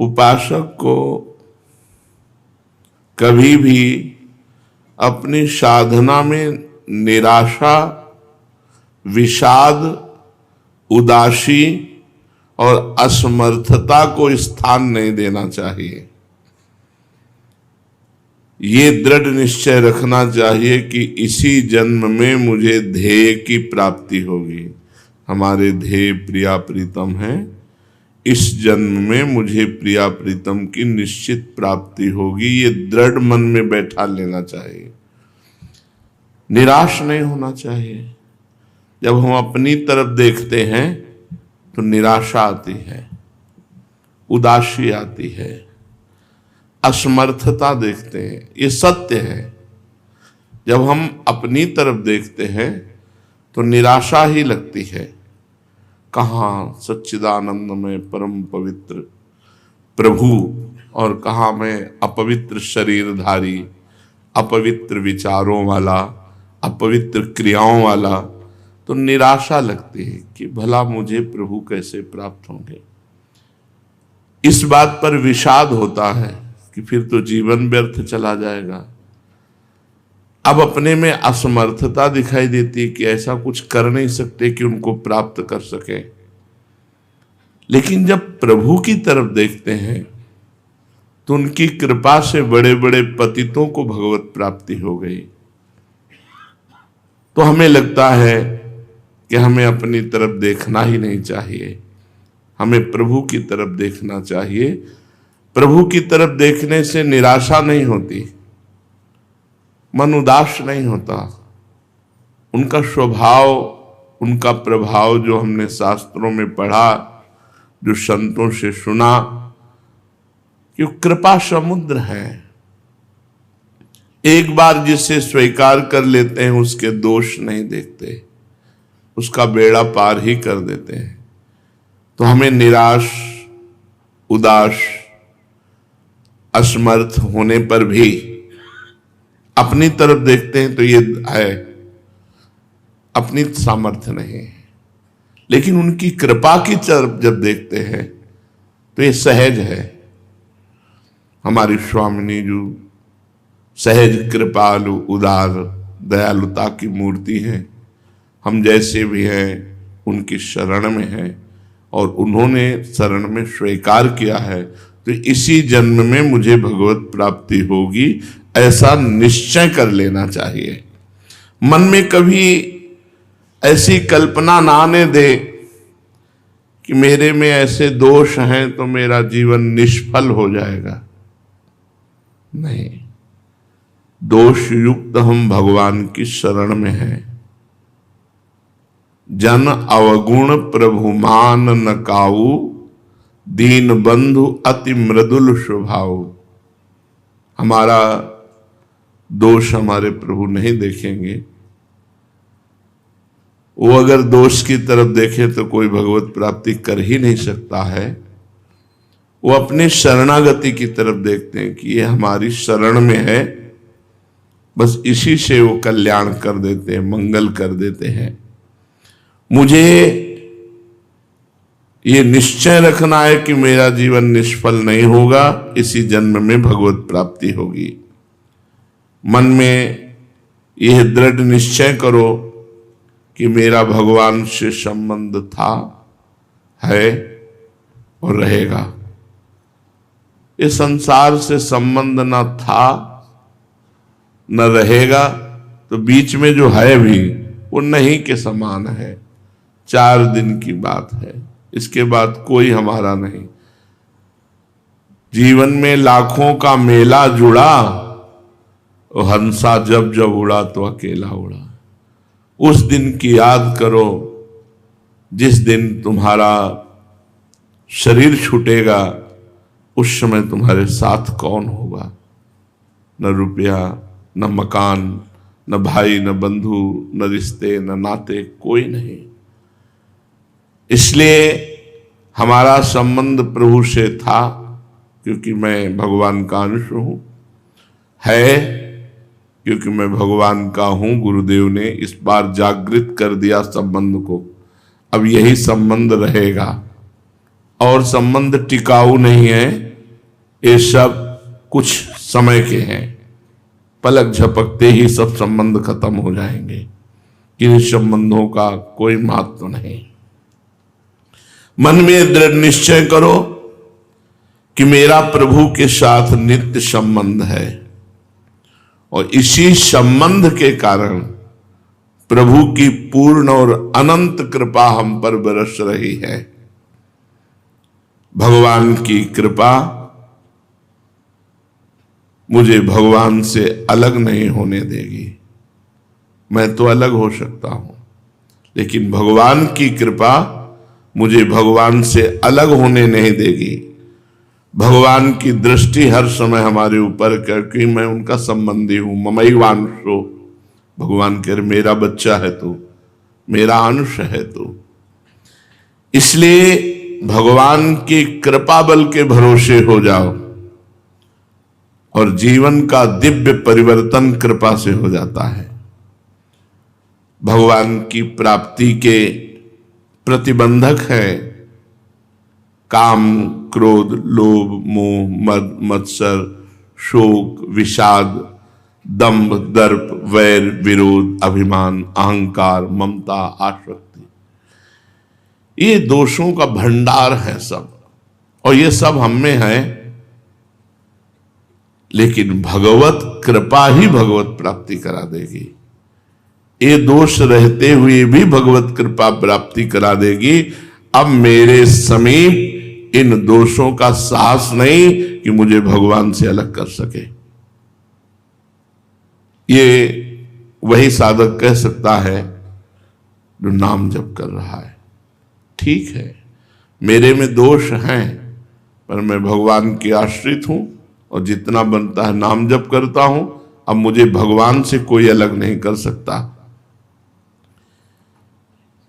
उपासक को कभी भी अपनी साधना में निराशा, विषाद, उदासी और असमर्थता को स्थान नहीं देना चाहिए। ये दृढ़ निश्चय रखना चाहिए कि इसी जन्म में मुझे ध्येय की प्राप्ति होगी। हमारे ध्येय प्रिया प्रीतम है, इस जन्म में मुझे प्रिया प्रीतम की निश्चित प्राप्ति होगी। ये दृढ़ मन में बैठा लेना चाहिए, निराश नहीं होना चाहिए। जब हम अपनी तरफ देखते हैं तो निराशा आती है, उदासी आती है, असमर्थता देखते हैं, ये सत्य है। जब हम अपनी तरफ देखते हैं तो निराशा ही लगती है। कहाँ सच्चिदानंद में परम पवित्र प्रभु और कहाँ मैं अपवित्र शरीरधारी, अपवित्र विचारों वाला, अपवित्र क्रियाओं वाला, तो निराशा लगती है कि भला मुझे प्रभु कैसे प्राप्त होंगे। इस बात पर विषाद होता है कि फिर तो जीवन व्यर्थ चला जाएगा। अब अपने में असमर्थता दिखाई देती है कि ऐसा कुछ कर नहीं सकते कि उनको प्राप्त कर सके। लेकिन जब प्रभु की तरफ देखते हैं तो उनकी कृपा से बड़े बड़े पतितों को भगवत प्राप्ति हो गई। तो हमें लगता है कि हमें अपनी तरफ देखना ही नहीं चाहिए, हमें प्रभु की तरफ देखना चाहिए। प्रभु की तरफ देखने से निराशा नहीं होती, मन उदास नहीं होता। उनका स्वभाव, उनका प्रभाव जो हमने शास्त्रों में पढ़ा, जो संतों से सुना, कि कृपा समुद्र है। एक बार जिसे स्वीकार कर लेते हैं उसके दोष नहीं देखते, उसका बेड़ा पार ही कर देते हैं। तो हमें निराश, उदास, असमर्थ होने पर भी अपनी तरफ देखते हैं तो ये है अपनी सामर्थ्य नहीं है। लेकिन उनकी कृपा की तरफ जब देखते हैं तो ये सहज है। हमारी स्वामिनी जो सहज, कृपालु, उदार, दयालुता की मूर्ति है। हम जैसे भी हैं उनकी शरण में हैं और उन्होंने शरण में स्वीकार किया है तो इसी जन्म में मुझे भगवत प्राप्ति होगी, ऐसा निश्चय कर लेना चाहिए। मन में कभी ऐसी कल्पना ना आने दे कि मेरे में ऐसे दोष हैं तो मेरा जीवन निष्फल हो जाएगा। नहीं, दोष युक्त हम भगवान की शरण में हैं। जन अवगुण प्रभु मान न काऊ, दीन बंधु अति मृदुल स्वभाव। हमारा दोष हमारे प्रभु नहीं देखेंगे। वो अगर दोष की तरफ देखे तो कोई भगवत प्राप्ति कर ही नहीं सकता है। वो अपने शरणागति की तरफ देखते हैं कि ये हमारी शरण में है, बस इसी से वो कल्याण कर देते हैं, मंगल कर देते हैं। मुझे ये निश्चय रखना है कि मेरा जीवन निष्फल नहीं होगा, इसी जन्म में भगवत प्राप्ति होगी। मन में यह दृढ़ निश्चय करो कि मेरा भगवान से संबंध था, है और रहेगा। इस संसार से संबंध न था न रहेगा तो बीच में जो है भी वो नहीं के समान है। 4 दिन की बात है, इसके बाद कोई हमारा नहीं। जीवन में लाखों का मेला जुड़ा, हंसा जब जब उड़ा तो अकेला उड़ा। उस दिन की याद करो जिस दिन तुम्हारा शरीर छूटेगा, उस समय तुम्हारे साथ कौन होगा? न रुपया, न मकान, न भाई, न बंधु, न रिश्ते, न नाते, कोई नहीं। इसलिए हमारा संबंध प्रभु से था, क्योंकि मैं भगवान का अंश हूं, है क्योंकि मैं भगवान का हूं। गुरुदेव ने इस बार जागृत कर दिया संबंध को। अब यही संबंध रहेगा और संबंध टिकाऊ नहीं है। ये सब कुछ समय के हैं, पलक झपकते ही सब संबंध खत्म हो जाएंगे। इन संबंधों का कोई महत्व नहीं। मन में दृढ़ निश्चय करो कि मेरा प्रभु के साथ नित्य संबंध है, और इसी संबंध के कारण प्रभु की पूर्ण और अनंत कृपा हम पर बरस रही है। भगवान की कृपा मुझे भगवान से अलग नहीं होने देगी। मैं तो अलग हो सकता हूं, लेकिन भगवान की कृपा मुझे भगवान से अलग होने नहीं देगी। भगवान की दृष्टि हर समय हमारे ऊपर, क्योंकि मैं उनका संबंधी हूं। ममैवांशो, भगवान कह रहे मेरा बच्चा है तू, मेरा अंश है तू। इसलिए भगवान की कृपा बल के भरोसे हो जाओ, और जीवन का दिव्य परिवर्तन कृपा से हो जाता है। भगवान की प्राप्ति के प्रतिबंधक है काम, क्रोध, लोभ, मोह, मद, मत्सर, शोक, विषाद, दंभ, दर्प, वैर, विरोध, अभिमान, अहंकार, ममता, आसक्ति। ये दोषों का भंडार है सब, और ये सब हम में है। लेकिन भगवत कृपा ही भगवत प्राप्ति करा देगी। ये दोष रहते हुए भी भगवत कृपा प्राप्ति करा देगी। अब मेरे समीप इन दोषों का साहस नहीं कि मुझे भगवान से अलग कर सके। ये वही साधक कह सकता है जो नाम जप कर रहा है, ठीक है मेरे में दोष हैं, पर मैं भगवान के आश्रित हूं, और जितना बनता है नाम जप करता हूं। अब मुझे भगवान से कोई अलग नहीं कर सकता।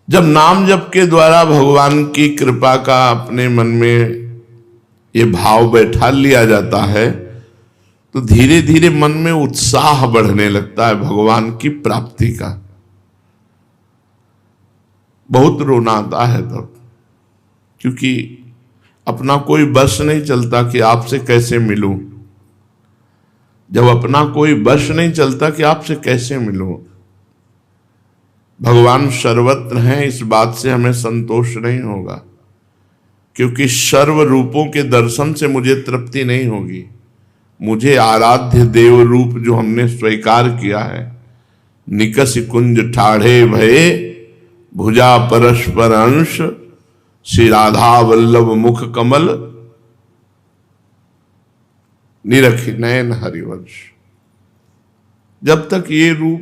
जब नाम जप के द्वारा भगवान की कृपा का अपने मन में ये भाव बैठा लिया जाता है, तो धीरे धीरे मन में उत्साह बढ़ने लगता है भगवान की प्राप्ति का। बहुत रोना आता है तब, क्योंकि अपना कोई बस नहीं चलता कि आपसे कैसे मिलूं। जब अपना कोई बस नहीं चलता कि आपसे कैसे मिलूं, भगवान सर्वत्र हैं, इस बात से हमें संतोष नहीं होगा, क्योंकि सर्व रूपों के दर्शन से मुझे तृप्ति नहीं होगी। मुझे आराध्य देव रूप जो हमने स्वीकार किया है, निकस कुंज ठाढ़े भये भुजा परस्पर अंश, श्री राधा वल्लभ मुख कमल, निरखी नयन हरिवंश। जब तक ये रूप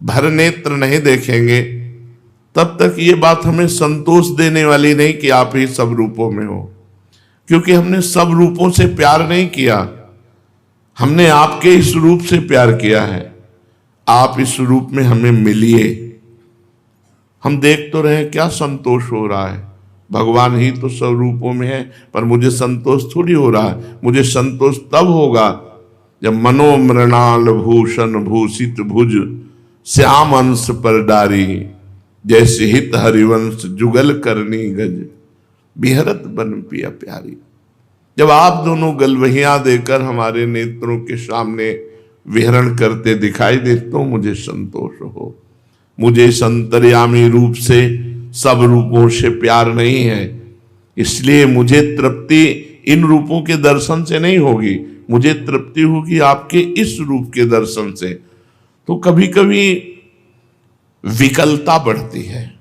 भर नेत्र नहीं देखेंगे, तब तक ये बात हमें संतोष देने वाली नहीं कि आप ही सब रूपों में हो, क्योंकि हमने सब रूपों से प्यार नहीं किया, हमने आपके इस रूप से प्यार किया है। आप इस रूप में हमें मिलिए। हम देख तो रहे क्या संतोष हो रहा है, भगवान ही तो सब रूपों में है, पर मुझे संतोष थोड़ी हो रहा है। मुझे संतोष तब होगा जब मनोमृणाल भूषण भूषित भुज श्याम अंश पर डारी, जैसे हित हरिवंश जुगल करनी गज, बिहरत बन पिया प्यारी। जब आप दोनों गलवहियां देकर हमारे नेत्रों के सामने विहरण करते दिखाई दे तो मुझे संतोष हो। मुझे इस अंतर्यामी रूप से सब रूपों से प्यार नहीं है, इसलिए मुझे तृप्ति इन रूपों के दर्शन से नहीं होगी, मुझे तृप्ति होगी आपके इस रूप के दर्शन से। तो कभी कभी विकलता बढ़ती है,